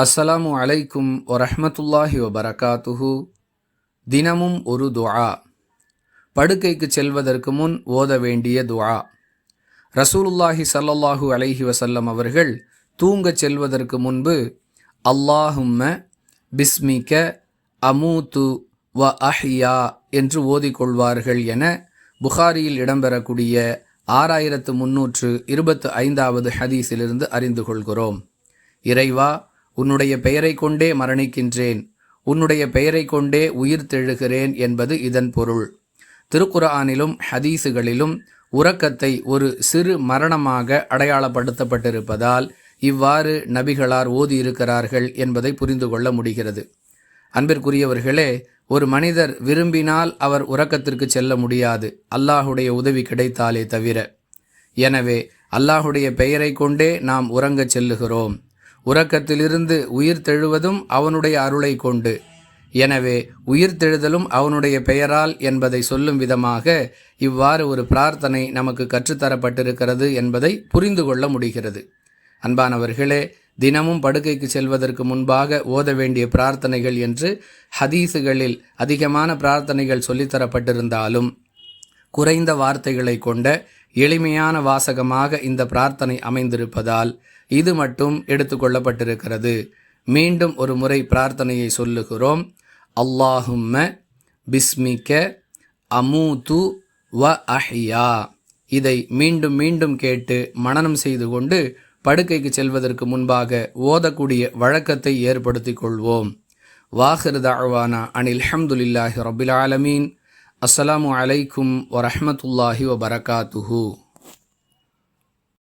அஸ்ஸலாமு அலைக்கும் வரஹ்மத்துல்லாஹி வபரகாத்துஹு. தினமும் ஒரு துஆ. படுக்கைக்கு செல்வதற்கு முன் ஓத வேண்டிய துஆ. ரசூலுல்லாஹி ஸல்லல்லாஹு அலைஹி வஸல்லம் அவர்கள் தூங்கச் செல்வதற்கு முன்பு அல்லாஹும்ம பிஸ்மிக அமூத்து வ அஹ்யா என்று ஓதிக்கொள்வார்கள் என புகாரியில் இடம்பெறக்கூடிய 6325வது ஹதீஸிலிருந்து அறிந்து கொள்கிறோம். இறைவா, உன்னுடைய பெயரை கொண்டே மரணிக்கின்றேன், உன்னுடைய பெயரை கொண்டே உயிர் தெழுகிறேன் என்பது இதன் பொருள். திருக்குர்ஆனிலும் ஹதீஸுகளிலும் உறக்கத்தை ஒரு சிறு மரணமாக அடையாளப்படுத்தப்பட்டிருப்பதால் இவ்வாறு நபிகளார் ஓதியிருக்கிறார்கள் என்பதை புரிந்து கொள்ள முடிகிறது. அன்பிற்குரியவர்களே, ஒரு மனிதர் விரும்பினால் அவர் உறக்கத்திற்கு செல்ல முடியாது, அல்லாஹுடைய உதவி கிடைத்தாலே தவிர. எனவே அல்லாஹுடைய பெயரை கொண்டே நாம் உறங்கச் செல்லுகிறோம். உறக்கத்திலிருந்து உயிர் தெழுவதும் அவனுடைய அருளை கொண்டு. எனவே உயிர் தெழுதலும் அவனுடைய பெயரால் என்பதை சொல்லும் விதமாக இவ்வாறு ஒரு பிரார்த்தனை நமக்கு கற்றுத்தரப்பட்டிருக்கிறது என்பதை புரிந்து கொள்ள முடிகிறது. அன்பானவர்களே, தினமும் படுக்கைக்கு செல்வதற்கு முன்பாக ஓத வேண்டிய பிரார்த்தனைகள் என்று ஹதீஸுகளில் அதிகமான பிரார்த்தனைகள் சொல்லித்தரப்பட்டிருந்தாலும் குறைந்த வார்த்தைகளை கொண்ட எளிமையான வாசகமாக இந்த பிரார்த்தனை அமைந்திருப்பதால் இது மட்டும் எடுத்துக்கொள்ளப்பட்டிருக்கிறது. மீண்டும் ஒரு முறை பிரார்த்தனையை சொல்லுகிறோம். அல்லாஹும்ம பிஸ்மிக அமூது வ அஹ்யா. இதை மீண்டும் மீண்டும் கேட்டு மனனம் செய்து கொண்டு படுக்கைக்கு செல்வதற்கு முன்பாக ஓதக்கூடிய வழக்கத்தை ஏற்படுத்தி கொள்வோம். வாஹிர் தஅவானா அனில் ஹம்துலில்லாஹி ரப்பில் ஆலமீன். அஸ்ஸலாமு அலைக்கும் வரஹ்மத்துல்லாஹி வபரகாத்துஹு.